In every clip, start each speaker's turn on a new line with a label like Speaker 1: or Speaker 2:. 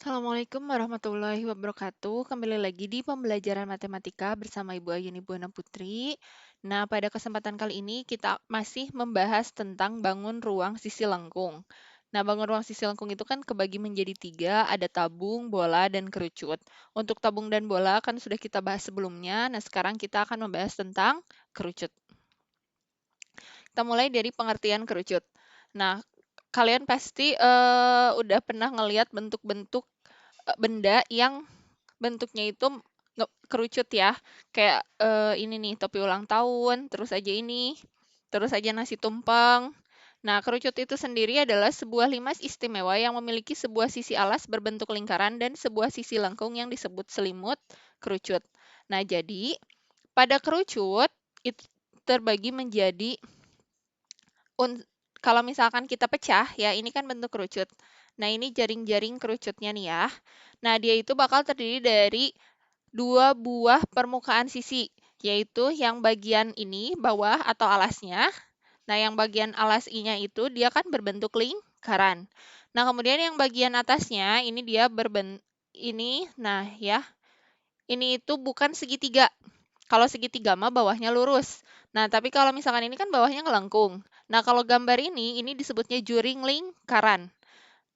Speaker 1: Assalamualaikum warahmatullahi wabarakatuh. Kembali lagi di pembelajaran matematika bersama Ibu Ayuni Buana Putri. Nah, pada kesempatan kali ini kita masih membahas tentang bangun ruang sisi lengkung. Nah, bangun ruang sisi lengkung itu kan kebagi menjadi tiga, ada tabung, bola, dan kerucut. Untuk tabung dan bola kan sudah kita bahas sebelumnya. Nah, sekarang kita akan membahas tentang kerucut. Kita mulai dari pengertian kerucut. Nah, kalian pasti udah pernah ngelihat bentuk-bentuk benda yang bentuknya itu kerucut ya. Kayak ini nih, topi ulang tahun, terus aja ini, terus aja nasi tumpeng. Nah, kerucut itu sendiri adalah sebuah limas istimewa yang memiliki sebuah sisi alas berbentuk lingkaran dan sebuah sisi lengkung yang disebut selimut kerucut. Nah, jadi pada kerucut itu terbagi menjadi kalau misalkan kita pecah ya, ini kan bentuk kerucut. Nah, ini jaring-jaring kerucutnya nih ya. Nah, dia itu bakal terdiri dari dua buah permukaan sisi, yaitu yang bagian ini bawah atau alasnya. Nah, yang bagian alas I-nya itu dia kan berbentuk lingkaran. Nah, kemudian yang bagian atasnya ini dia nah ya, ini itu bukan segitiga. Kalau segitiga mah bawahnya lurus. Nah, tapi kalau misalkan ini kan bawahnya ngelengkung. Nah, kalau gambar ini disebutnya juring lingkaran.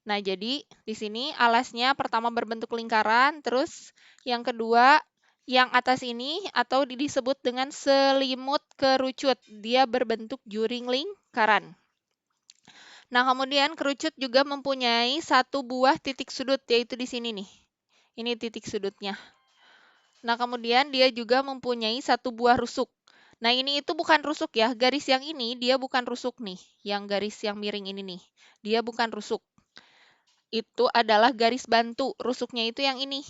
Speaker 1: Nah, jadi di sini alasnya pertama berbentuk lingkaran, terus yang kedua yang atas ini atau disebut dengan selimut kerucut. Dia berbentuk juring lingkaran. Nah, kemudian kerucut juga mempunyai satu buah titik sudut, yaitu di sini nih. Ini titik sudutnya. Nah, kemudian dia juga mempunyai satu buah rusuk. Nah, ini itu bukan rusuk ya. Garis yang ini dia bukan rusuk nih. Yang garis yang miring ini nih. Dia bukan rusuk. Itu adalah garis bantu. Rusuknya itu yang ini.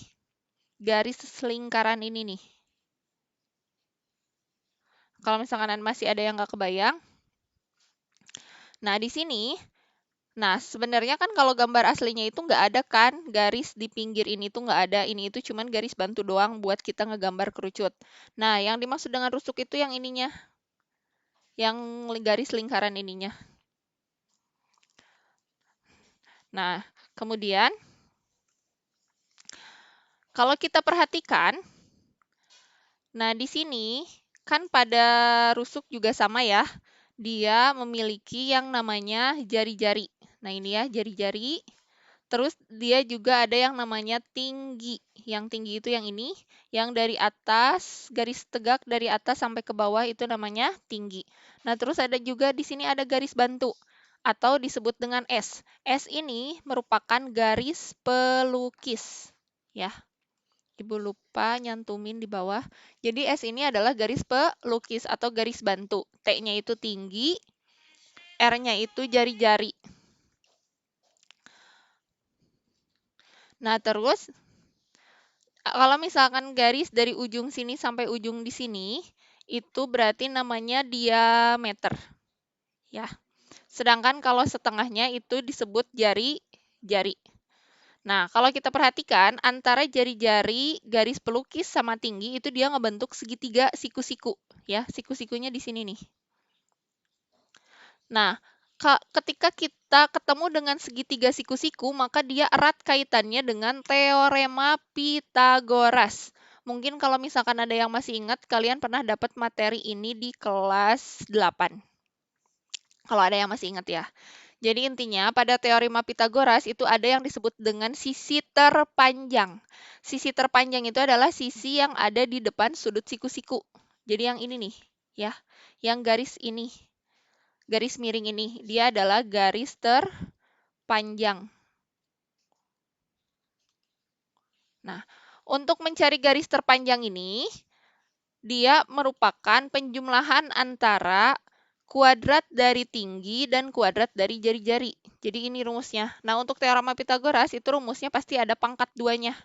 Speaker 1: Garis lingkaran ini nih. Kalau misalkan masih ada yang nggak kebayang. Nah, di sini, nah sebenarnya kan kalau gambar aslinya itu nggak ada kan, garis di pinggir ini tuh nggak ada. Ini itu cuman garis bantu doang buat kita ngegambar kerucut. Nah, yang dimaksud dengan rusuk itu yang ininya. Yang garis lingkaran ininya. Nah, kemudian kalau kita perhatikan, nah di sini kan pada rusuk juga sama ya. Dia memiliki yang namanya jari-jari. Nah, ini ya jari-jari. Terus dia juga ada yang namanya tinggi. Yang tinggi itu yang ini, yang dari atas, garis tegak dari atas sampai ke bawah itu namanya tinggi. Nah, terus ada juga di sini ada garis bantu atau disebut dengan S. S ini merupakan garis pelukis. Ya, Ibu lupa nyantumin di bawah. Jadi S ini adalah garis pelukis atau garis bantu. T-nya itu tinggi, R-nya itu jari-jari. Nah, terus kalau misalkan garis dari ujung sini sampai ujung di sini, itu berarti namanya diameter. Ya. Sedangkan kalau setengahnya itu disebut jari-jari. Nah, kalau kita perhatikan, antara jari-jari, garis pelukis, sama tinggi, itu dia ngebentuk segitiga siku-siku. Ya, siku-sikunya di sini nih. Nah, ketika kita ketemu dengan segitiga siku-siku, maka dia erat kaitannya dengan teorema Pythagoras. Mungkin kalau misalkan ada yang masih ingat, kalian pernah dapat materi ini di kelas 8. Kalau ada yang masih ingat ya. Jadi intinya pada teorema Pythagoras itu ada yang disebut dengan sisi terpanjang. Sisi terpanjang itu adalah sisi yang ada di depan sudut siku-siku. Jadi yang ini nih, ya. Yang garis ini. Garis miring ini, dia adalah garis terpanjang. Nah, untuk mencari garis terpanjang ini, dia merupakan penjumlahan antara kuadrat dari tinggi dan kuadrat dari jari-jari. Jadi ini rumusnya. Nah, untuk teorema Pythagoras itu rumusnya pasti ada pangkat 2-nya.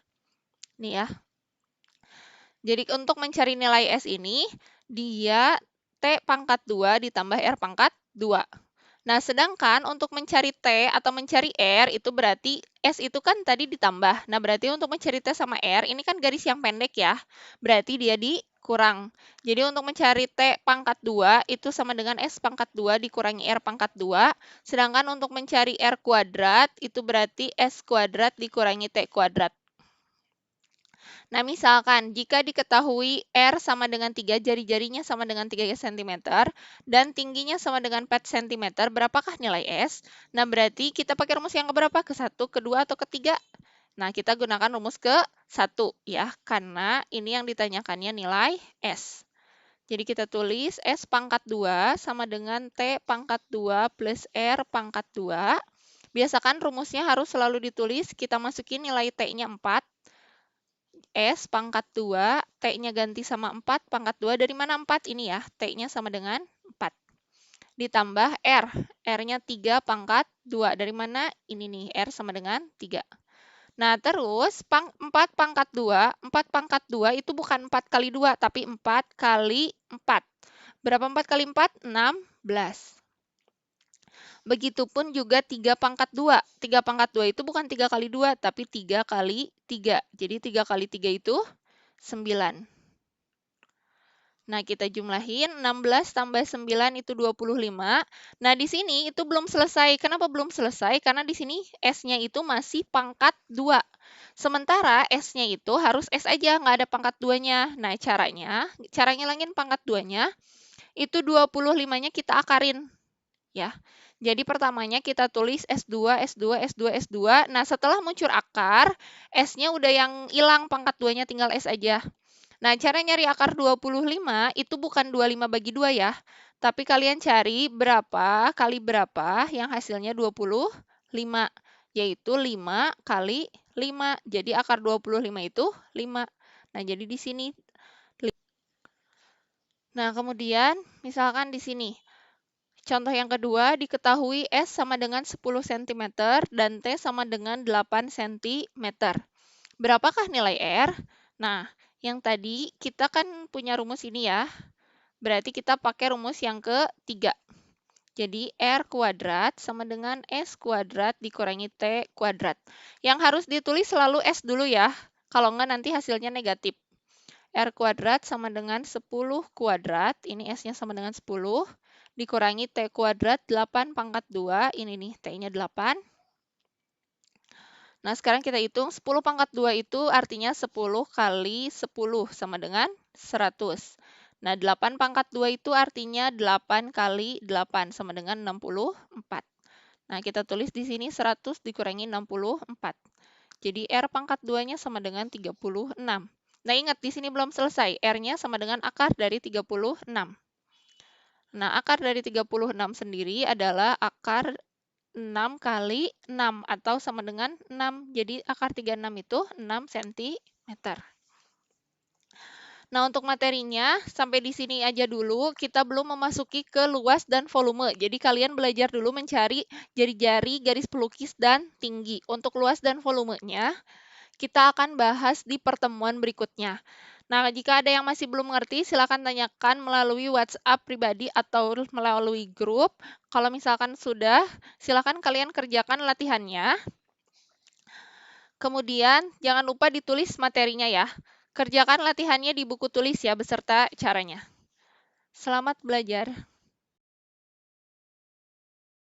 Speaker 1: Nih ya. Jadi untuk mencari nilai S ini, dia T pangkat 2 ditambah R pangkat 2. Nah, sedangkan untuk mencari T atau mencari R itu berarti S itu kan tadi ditambah. Nah, berarti untuk mencari T sama R ini kan garis yang pendek ya. Berarti dia dikurang. Jadi untuk mencari T pangkat 2 itu sama dengan S pangkat 2 dikurangi R pangkat 2. Sedangkan untuk mencari R kuadrat itu berarti S kuadrat dikurangi T kuadrat. Nah, misalkan jika diketahui R sama dengan 3, jari-jarinya sama dengan 3 cm, dan tingginya sama dengan 4 cm, berapakah nilai S? Nah, berarti kita pakai rumus yang keberapa? Ke 1, ke 2, atau ketiga? Nah, kita gunakan rumus ke 1 ya, karena ini yang ditanyakannya nilai S. Jadi kita tulis S pangkat 2 sama dengan T pangkat 2 plus R pangkat 2. Biasakan rumusnya harus selalu ditulis, kita masukin nilai T-nya 4, S pangkat 2, T-nya ganti sama 4, pangkat 2 dari mana 4? Ini ya, T-nya sama dengan 4. Ditambah R, R-nya 3 pangkat 2. Dari mana? Ini nih, R sama dengan 3. Nah, terus 4 pangkat 2, 4 pangkat 2 itu bukan 4 kali 2, tapi 4 kali 4. Berapa 4 kali 4? 16. Begitupun juga 3 pangkat 2. 3 pangkat 2 itu bukan 3 kali 2, tapi 3 kali 3. Jadi 3 kali 3 itu 9. Nah, kita jumlahin 16 tambah 9 itu 25. Nah, di sini itu belum selesai. Kenapa belum selesai? Karena di sini S-nya itu masih pangkat 2. Sementara S-nya itu harus S aja, nggak ada pangkat 2-nya. Nah, cara ngilangin pangkat 2-nya, itu 25-nya kita akarin. Ya. Jadi pertamanya kita tulis S2, S2, S2, S2. Nah, setelah muncul akar, S-nya udah yang hilang pangkat 2-nya, tinggal S aja. Nah, cara nyari akar 25 itu bukan 25 bagi 2 ya, tapi kalian cari berapa kali berapa yang hasilnya 25, yaitu 5 kali 5. Jadi akar 25 itu 5. Nah, jadi di sini. Nah, kemudian misalkan di sini. Contoh yang kedua, diketahui S sama dengan 10 cm dan T sama dengan 8 cm. Berapakah nilai R? Nah, yang tadi kita kan punya rumus ini ya. Berarti kita pakai rumus yang ketiga. Jadi R kuadrat sama dengan S kuadrat dikurangi T kuadrat. Yang harus ditulis selalu S dulu ya. Kalau enggak nanti hasilnya negatif. R kuadrat sama dengan 10 kuadrat. Ini S-nya sama dengan 10. Dikurangi T kuadrat 8 pangkat 2. Ini nih T-nya 8. Nah, sekarang kita hitung 10 pangkat 2 itu artinya 10 kali 10 sama dengan 100. Nah, 8 pangkat 2 itu artinya 8 kali 8 sama dengan 64. Nah, kita tulis di sini 100 dikurangi 64. Jadi R pangkat 2-nya sama dengan 36. Nah, ingat di sini belum selesai. R-nya sama dengan akar dari 36. Nah, akar dari 36 sendiri adalah akar 6 kali 6 atau sama dengan 6. Jadi akar 36 itu 6 cm. Nah, untuk materinya sampai di sini aja dulu. Kita belum memasuki ke luas dan volume. Jadi kalian belajar dulu mencari jari-jari, garis pelukis, dan tinggi. Untuk luas dan volumenya, kita akan bahas di pertemuan berikutnya. Nah, jika ada yang masih belum mengerti, silakan tanyakan melalui WhatsApp pribadi atau melalui grup. Kalau misalkan sudah, silakan kalian kerjakan latihannya. Kemudian, jangan lupa ditulis materinya ya. Kerjakan latihannya di buku tulis ya, beserta caranya. Selamat belajar.